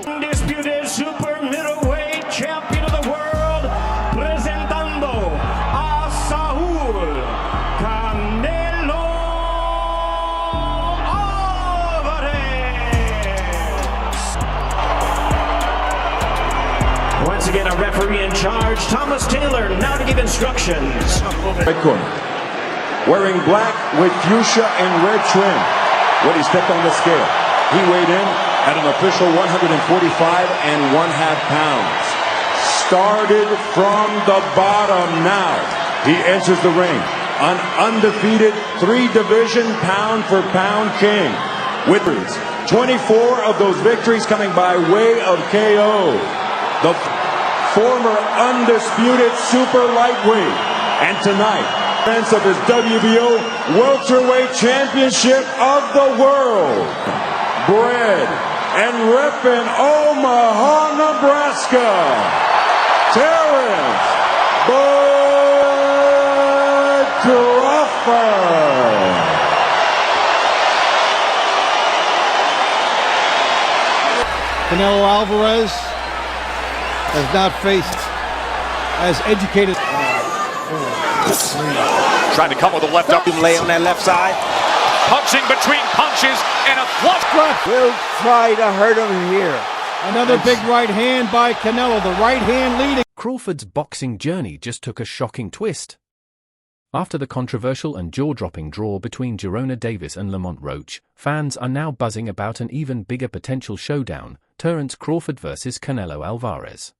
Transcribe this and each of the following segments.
Undisputed super middleweight champion of the world, presentando a Saúl Canelo Alvarez. Once again, a referee in charge, Thomas Taylor, now to give instructions. Red corner, wearing black with fuchsia and red trim. When he stepped on the scale, he weighed in at an official 145.5 pounds. Started from the bottom now. He enters the ring, an undefeated 3-division pound-for-pound king. With 24 of those victories coming by way of KO. The former undisputed super lightweight. And tonight, defense of his WBO welterweight championship of the world. Bred and reppin' Omaha, Nebraska, Terence Crawford. Canelo Alvarez has not faced as educated. Trying to come with a left up and lay on that left side. Punching between punches and a flush. We'll try to hurt him here. Another big right hand by Canelo, the right hand leading. Crawford's boxing journey just took a shocking twist. After the controversial and jaw-dropping draw between Jerona Davis and Lamont Roach, fans are now buzzing about an even bigger potential showdown, Terence Crawford versus Canelo Alvarez.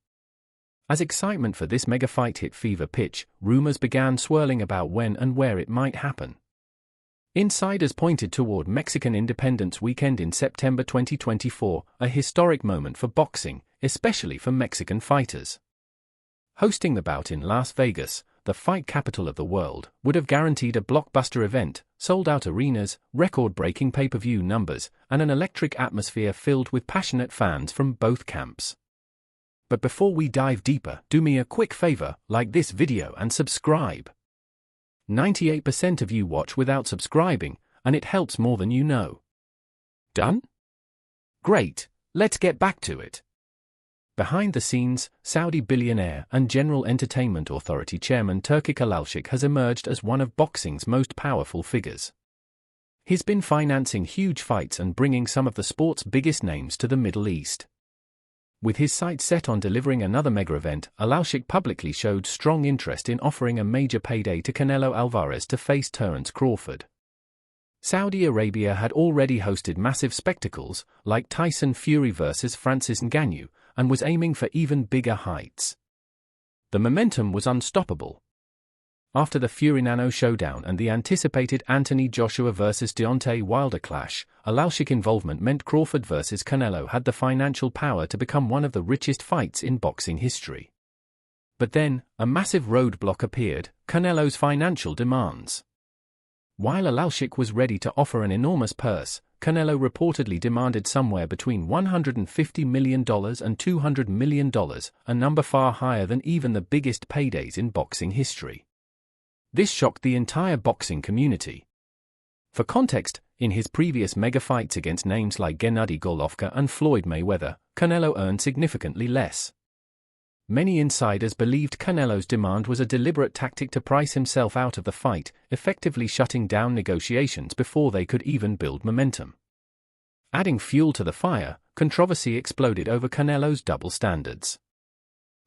As excitement for this mega fight hit fever pitch, rumors began swirling about when and where it might happen. Insiders pointed toward Mexican Independence Weekend in September 2024, a historic moment for boxing, especially for Mexican fighters. Hosting the bout in Las Vegas, the fight capital of the world, would have guaranteed a blockbuster event, sold-out arenas, record-breaking pay-per-view numbers, and an electric atmosphere filled with passionate fans from both camps. But before we dive deeper, do me a quick favor, like this video and subscribe. 98% of you watch without subscribing, and it helps more than you know. Done? Great, let's get back to it. Behind the scenes, Saudi billionaire and General Entertainment Authority Chairman Turki Alalshik has emerged as one of boxing's most powerful figures. He's been financing huge fights and bringing some of the sport's biggest names to the Middle East. With his sights set on delivering another mega event, Alalshik publicly showed strong interest in offering a major payday to Canelo Alvarez to face Terence Crawford. Saudi Arabia had already hosted massive spectacles, like Tyson Fury vs Francis Ngannou, and was aiming for even bigger heights. The momentum was unstoppable. After the Fury-Nano showdown and the anticipated Anthony Joshua vs Deontay Wilder clash, Alalshik involvement meant Crawford vs Canelo had the financial power to become one of the richest fights in boxing history. But then, a massive roadblock appeared: Canelo's financial demands. While Alalshik was ready to offer an enormous purse, Canelo reportedly demanded somewhere between $150 million and $200 million, a number far higher than even the biggest paydays in boxing history. This shocked the entire boxing community. For context, in his previous mega fights against names like Gennady Golovkin and Floyd Mayweather, Canelo earned significantly less. Many insiders believed Canelo's demand was a deliberate tactic to price himself out of the fight, effectively shutting down negotiations before they could even build momentum. Adding fuel to the fire, controversy exploded over Canelo's double standards.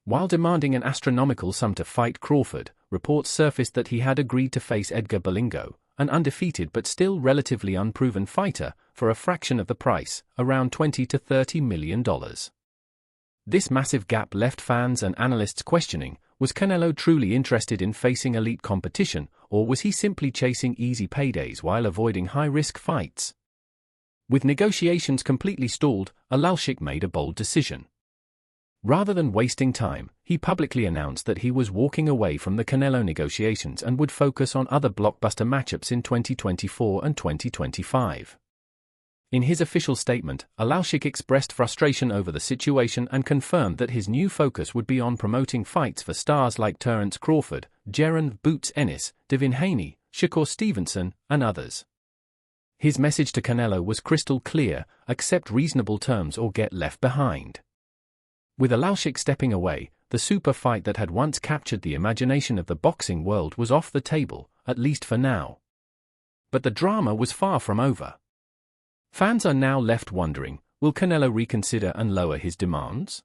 While demanding an astronomical sum to fight Crawford, reports surfaced that he had agreed to face Edgar Berlingo, an undefeated but still relatively unproven fighter, for a fraction of the price, around $20 to $30 million. This massive gap left fans and analysts questioning, was Canelo truly interested in facing elite competition, or was he simply chasing easy paydays while avoiding high-risk fights? With negotiations completely stalled, Alalshik made a bold decision. Rather than wasting time, he publicly announced that he was walking away from the Canelo negotiations and would focus on other blockbuster matchups in 2024 and 2025. In his official statement, Alalshik expressed frustration over the situation and confirmed that his new focus would be on promoting fights for stars like Terence Crawford, Jaron "Boots" Ennis, Devin Haney, Shakur Stevenson, and others. His message to Canelo was crystal clear: accept reasonable terms or get left behind. With Alvarez stepping away, the super fight that had once captured the imagination of the boxing world was off the table, at least for now. But the drama was far from over. Fans are now left wondering, will Canelo reconsider and lower his demands?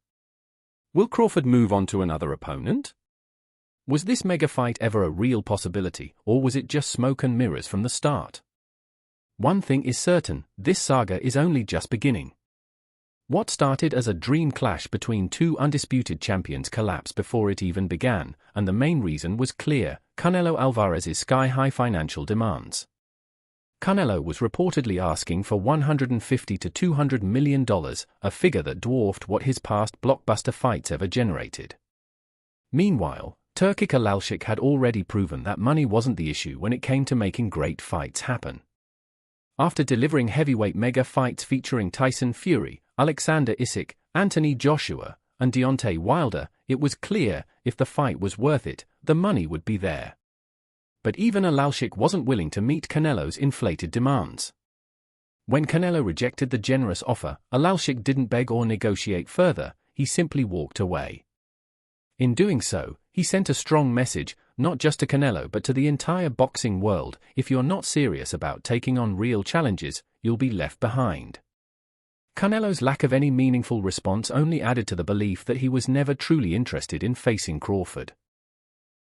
Will Crawford move on to another opponent? Was this mega fight ever a real possibility, or was it just smoke and mirrors from the start? One thing is certain, this saga is only just beginning. What started as a dream clash between two undisputed champions collapsed before it even began, and the main reason was clear: Canelo Alvarez's sky-high financial demands. Canelo was reportedly asking for $150 to $200 million, a figure that dwarfed what his past blockbuster fights ever generated. Meanwhile, Turkic Alvarez had already proven that money wasn't the issue when it came to making great fights happen. After delivering heavyweight mega fights featuring Tyson Fury, Alexander Usyk, Anthony Joshua, and Deontay Wilder, it was clear, if the fight was worth it, the money would be there. But even Alvarez wasn't willing to meet Canelo's inflated demands. When Canelo rejected the generous offer, Alvarez didn't beg or negotiate further, he simply walked away. In doing so, he sent a strong message, not just to Canelo but to the entire boxing world: if you're not serious about taking on real challenges, you'll be left behind. Canelo's lack of any meaningful response only added to the belief that he was never truly interested in facing Crawford.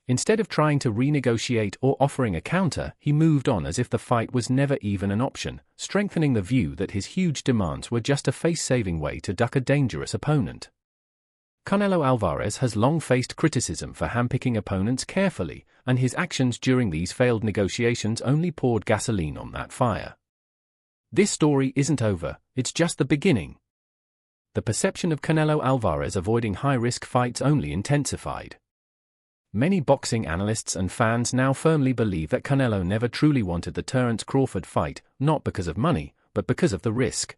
Instead of trying to renegotiate or offering a counter, he moved on as if the fight was never even an option, strengthening the view that his huge demands were just a face-saving way to duck a dangerous opponent. Canelo Alvarez has long faced criticism for handpicking opponents carefully, and his actions during these failed negotiations only poured gasoline on that fire. This story isn't over, it's just the beginning. The perception of Canelo Alvarez avoiding high-risk fights only intensified. Many boxing analysts and fans now firmly believe that Canelo never truly wanted the Terence Crawford fight, not because of money, but because of the risk.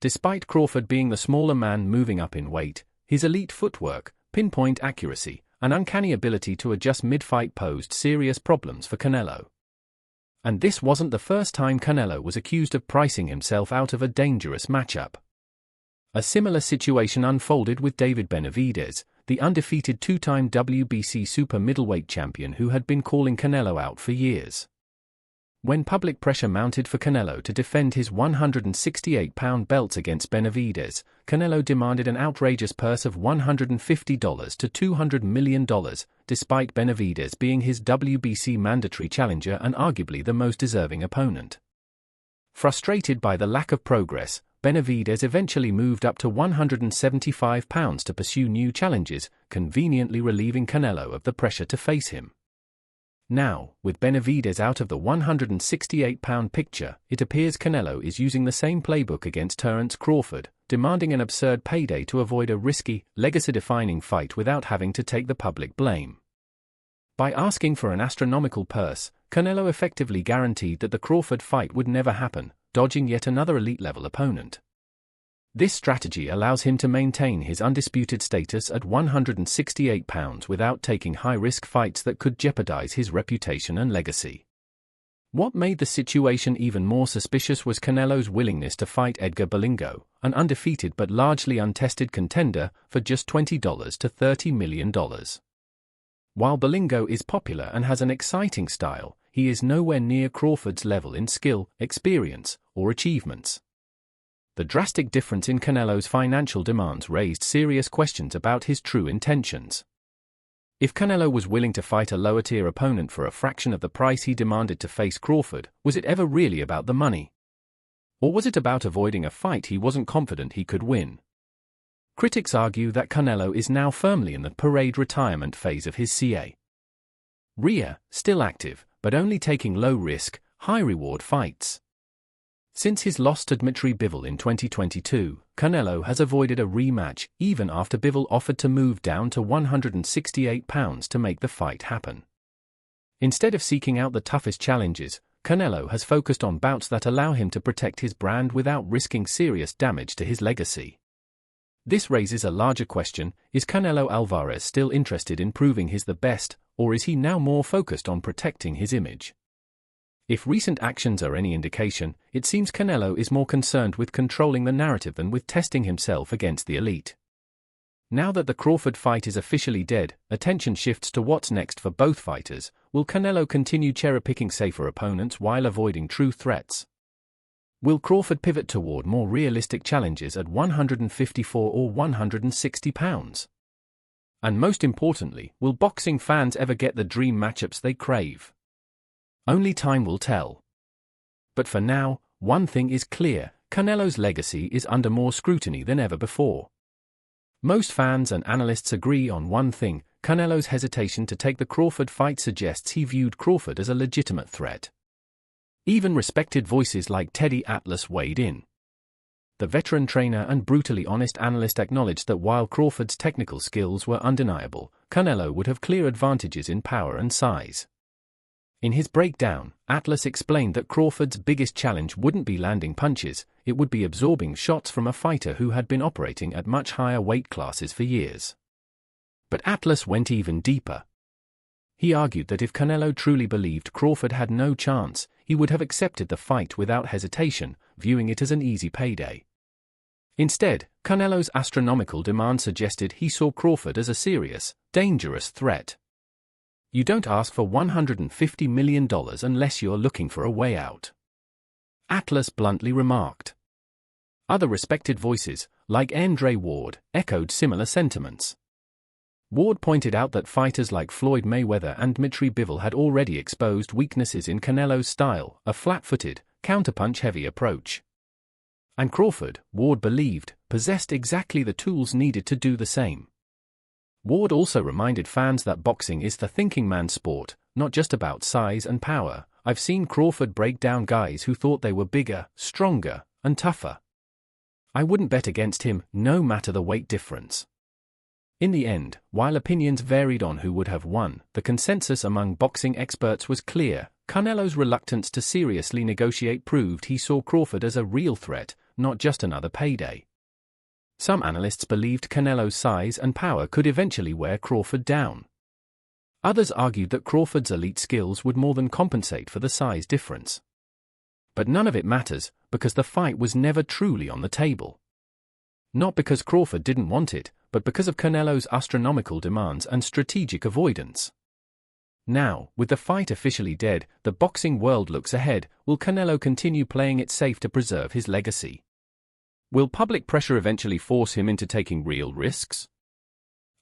Despite Crawford being the smaller man moving up in weight, his elite footwork, pinpoint accuracy, and uncanny ability to adjust mid-fight posed serious problems for Canelo. And this wasn't the first time Canelo was accused of pricing himself out of a dangerous matchup. A similar situation unfolded with David Benavidez, the undefeated two-time WBC super middleweight champion who had been calling Canelo out for years. When public pressure mounted for Canelo to defend his 168-pound belts against Benavidez, Canelo demanded an outrageous purse of $150 to $200 million, despite Benavidez being his WBC mandatory challenger and arguably the most deserving opponent. Frustrated by the lack of progress, Benavidez eventually moved up to 175 pounds to pursue new challenges, conveniently relieving Canelo of the pressure to face him. Now, with Benavidez out of the 168-pound picture, it appears Canelo is using the same playbook against Terence Crawford, demanding an absurd payday to avoid a risky, legacy-defining fight without having to take the public blame. By asking for an astronomical purse, Canelo effectively guaranteed that the Crawford fight would never happen, dodging yet another elite-level opponent. This strategy allows him to maintain his undisputed status at 168 pounds without taking high-risk fights that could jeopardize his reputation and legacy. What made the situation even more suspicious was Canelo's willingness to fight Edgar Berlanga, an undefeated but largely untested contender, for just $20 to $30 million. While Berlanga is popular and has an exciting style, he is nowhere near Crawford's level in skill, experience, or achievements. The drastic difference in Canelo's financial demands raised serious questions about his true intentions. If Canelo was willing to fight a lower-tier opponent for a fraction of the price he demanded to face Crawford, was it ever really about the money? Or was it about avoiding a fight he wasn't confident he could win? Critics argue that Canelo is now firmly in the parade retirement phase of his career, still active, but only taking low-risk, high-reward fights. Since his loss to Dmitry Bivol in 2022, Canelo has avoided a rematch, even after Bivol offered to move down to 168 pounds to make the fight happen. Instead of seeking out the toughest challenges, Canelo has focused on bouts that allow him to protect his brand without risking serious damage to his legacy. This raises a larger question: is Canelo Alvarez still interested in proving he's the best, or is he now more focused on protecting his image? If recent actions are any indication, it seems Canelo is more concerned with controlling the narrative than with testing himself against the elite. Now that the Crawford fight is officially dead, attention shifts to what's next for both fighters. Will Canelo continue cherry-picking safer opponents while avoiding true threats? Will Crawford pivot toward more realistic challenges at 154 or 160 pounds? And most importantly, will boxing fans ever get the dream matchups they crave? Only time will tell. But for now, one thing is clear: Canelo's legacy is under more scrutiny than ever before. Most fans and analysts agree on one thing: Canelo's hesitation to take the Crawford fight suggests he viewed Crawford as a legitimate threat. Even respected voices like Teddy Atlas weighed in. The veteran trainer and brutally honest analyst acknowledged that while Crawford's technical skills were undeniable, Canelo would have clear advantages in power and size. In his breakdown, Atlas explained that Crawford's biggest challenge wouldn't be landing punches, it would be absorbing shots from a fighter who had been operating at much higher weight classes for years. But Atlas went even deeper. He argued that if Canelo truly believed Crawford had no chance, he would have accepted the fight without hesitation, viewing it as an easy payday. Instead, Canelo's astronomical demand suggested he saw Crawford as a serious, dangerous threat. You don't ask for $150 million unless you're looking for a way out, Atlas bluntly remarked. Other respected voices, like Andre Ward, echoed similar sentiments. Ward pointed out that fighters like Floyd Mayweather and Dmitry Bivol had already exposed weaknesses in Canelo's style, a flat-footed, counterpunch-heavy approach. And Crawford, Ward believed, possessed exactly the tools needed to do the same. Ward also reminded fans that boxing is the thinking man's sport, not just about size and power. I've seen Crawford break down guys who thought they were bigger, stronger, and tougher. I wouldn't bet against him, no matter the weight difference. In the end, while opinions varied on who would have won, the consensus among boxing experts was clear: Canelo's reluctance to seriously negotiate proved he saw Crawford as a real threat, not just another payday. Some analysts believed Canelo's size and power could eventually wear Crawford down. Others argued that Crawford's elite skills would more than compensate for the size difference. But none of it matters, because the fight was never truly on the table. Not because Crawford didn't want it, but because of Canelo's astronomical demands and strategic avoidance. Now, with the fight officially dead, the boxing world looks ahead. Will Canelo continue playing it safe to preserve his legacy? Will public pressure eventually force him into taking real risks?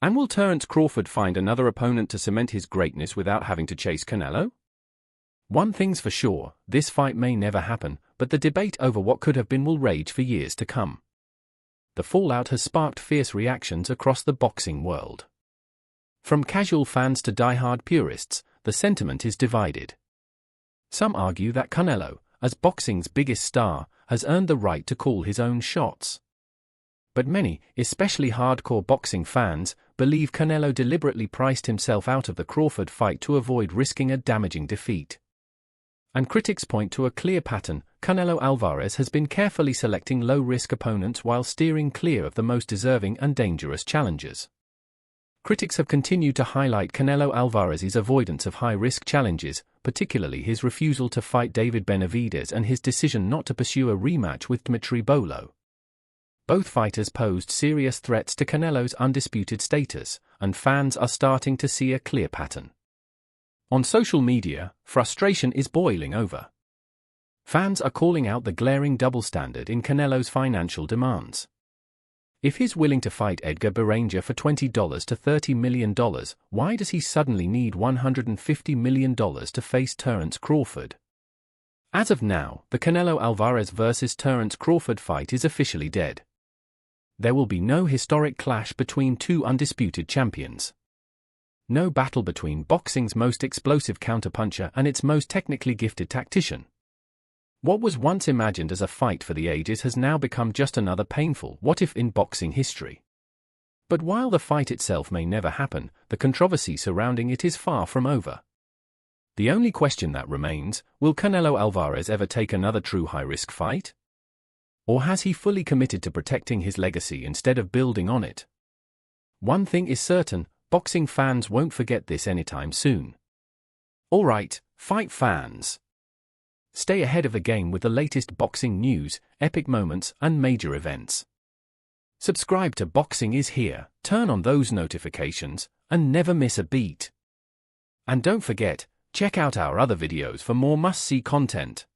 And will Terence Crawford find another opponent to cement his greatness without having to chase Canelo? One thing's for sure, this fight may never happen, but the debate over what could have been will rage for years to come. The fallout has sparked fierce reactions across the boxing world. From casual fans to die-hard purists, the sentiment is divided. Some argue that Canelo, as boxing's biggest star, has earned the right to call his own shots. But many, especially hardcore boxing fans, believe Canelo deliberately priced himself out of the Crawford fight to avoid risking a damaging defeat. And critics point to a clear pattern: CaneloAlvarez has been carefully selecting low-risk opponents while steering clear of the most deserving and dangerous challengers. Critics have continued to highlight CaneloAlvarez's avoidance of high-risk challenges, particularly his refusal to fight David Benavidez and his decision not to pursue a rematch with Dmitry Bivol. Both fighters posed serious threats to Canelo's undisputed status, and fans are starting to see a clear pattern. On social media, frustration is boiling over. Fans are calling out the glaring double standard in Canelo's financial demands. If he's willing to fight Edgar Berranger for $20 to $30 million, why does he suddenly need $150 million to face Terence Crawford? As of now, the Canelo-Alvarez vs. Terence Crawford fight is officially dead. There will be no historic clash between two undisputed champions. No battle between boxing's most explosive counterpuncher and its most technically gifted tactician. What was once imagined as a fight for the ages has now become just another painful what-if in boxing history. But while the fight itself may never happen, the controversy surrounding it is far from over. The only question that remains: will Canelo-Alvarez ever take another true high-risk fight? Or has he fully committed to protecting his legacy instead of building on it? One thing is certain: boxing fans won't forget this anytime soon. Alright, fight fans. Stay ahead of the game with the latest boxing news, epic moments, and major events. Subscribe to Boxing is Here, turn on those notifications, and never miss a beat. And don't forget, check out our other videos for more must-see content.